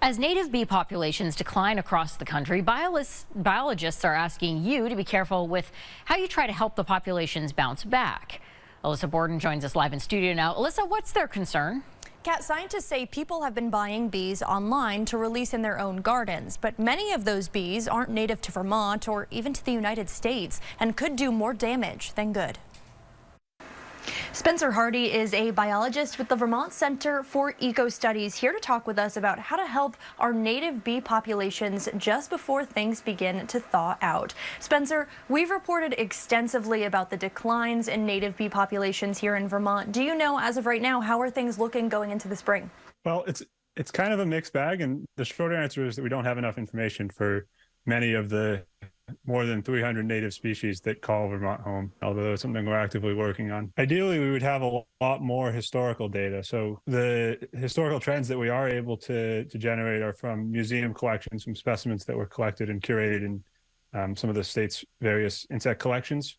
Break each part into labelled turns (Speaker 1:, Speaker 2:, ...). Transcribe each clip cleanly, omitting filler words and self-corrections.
Speaker 1: As native bee populations decline across the country, biologists are asking you to be careful with how you try to help the populations bounce back. Alyssa Borden joins us live in studio now. Alyssa, what's their concern?
Speaker 2: Cat, scientists say people have been buying bees online to release in their own gardens, but many of those bees aren't native to Vermont or even to the United States and could do more damage than good. Spencer Hardy is a biologist with the Vermont Center for Eco Studies, here to talk with us about how to help our native bee populations just before things begin to thaw out. Spencer, we've reported extensively about the declines in native bee populations here in Vermont. Do you know, as of right now, how are things looking going into the spring?
Speaker 3: Well, it's kind of a mixed bag, and the short answer is that we don't have enough information for many of the more than 300 native species that call Vermont home, although it's something we're actively working on. Ideally, we would have a lot more historical data. So the historical trends that we are able to generate are from museum collections, from specimens that were collected and curated in some of the state's various insect collections.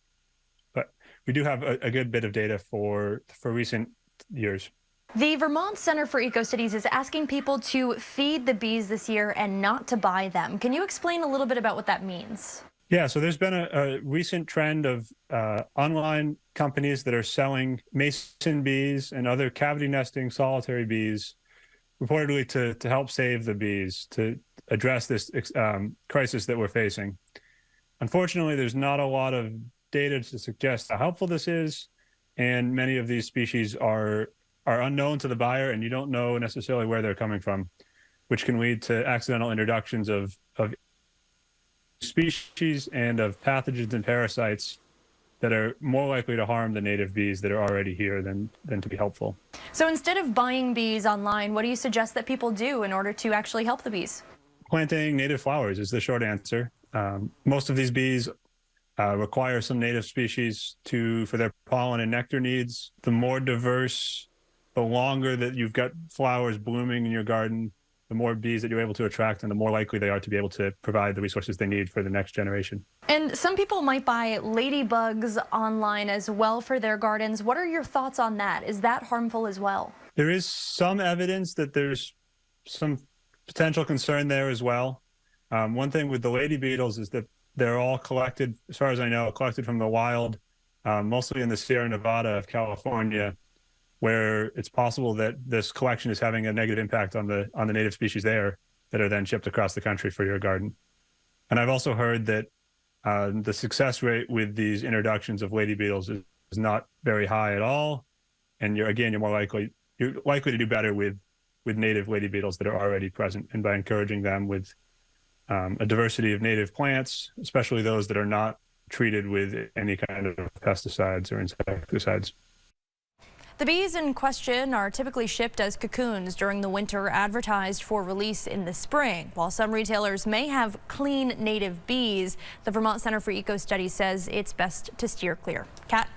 Speaker 3: But we do have a good bit of data for recent years.
Speaker 2: The Vermont Center for Eco Studies is asking people to feed the bees this year and not to buy them. Can you explain a little bit about what that means?
Speaker 3: Yeah, so there's been a recent trend of online companies that are selling mason bees and other cavity nesting solitary bees, reportedly to help save the bees, to address this crisis that we're facing. Unfortunately, there's not a lot of data to suggest how helpful this is, and many of these species are unknown to the buyer, and you don't know necessarily where they're coming from, which can lead to accidental introductions of species and of pathogens and parasites that are more likely to harm the native bees that are already here than to be helpful.
Speaker 2: So instead of buying bees online, what do you suggest that people do in order to actually help the bees?
Speaker 3: Planting native flowers is the short answer. Most of these bees require some native species for their pollen and nectar needs. The more diverse, the longer that you've got flowers blooming in your garden, the more bees that you're able to attract and the more likely they are to be able to provide the resources they need for the next generation.
Speaker 2: And some people might buy ladybugs online as well for their gardens. What are your thoughts on that? Is that harmful as well?
Speaker 3: There is some evidence that there's some potential concern there as well. One thing with the lady beetles is that they're all collected, as far as I know, collected from the wild, mostly in the Sierra Nevada of California, where it's possible that this collection is having a negative impact on the native species there that are then shipped across the country for your garden. And I've also heard that the success rate with these introductions of lady beetles is not very high at all. And you're likely to do better with native lady beetles that are already present, and by encouraging them with a diversity of native plants, especially those that are not treated with any kind of pesticides or insecticides.
Speaker 2: The bees in question are typically shipped as cocoons during the winter, advertised for release in the spring. While some retailers may have clean native bees, the Vermont Center for Eco Studies says it's best to steer clear. Kat?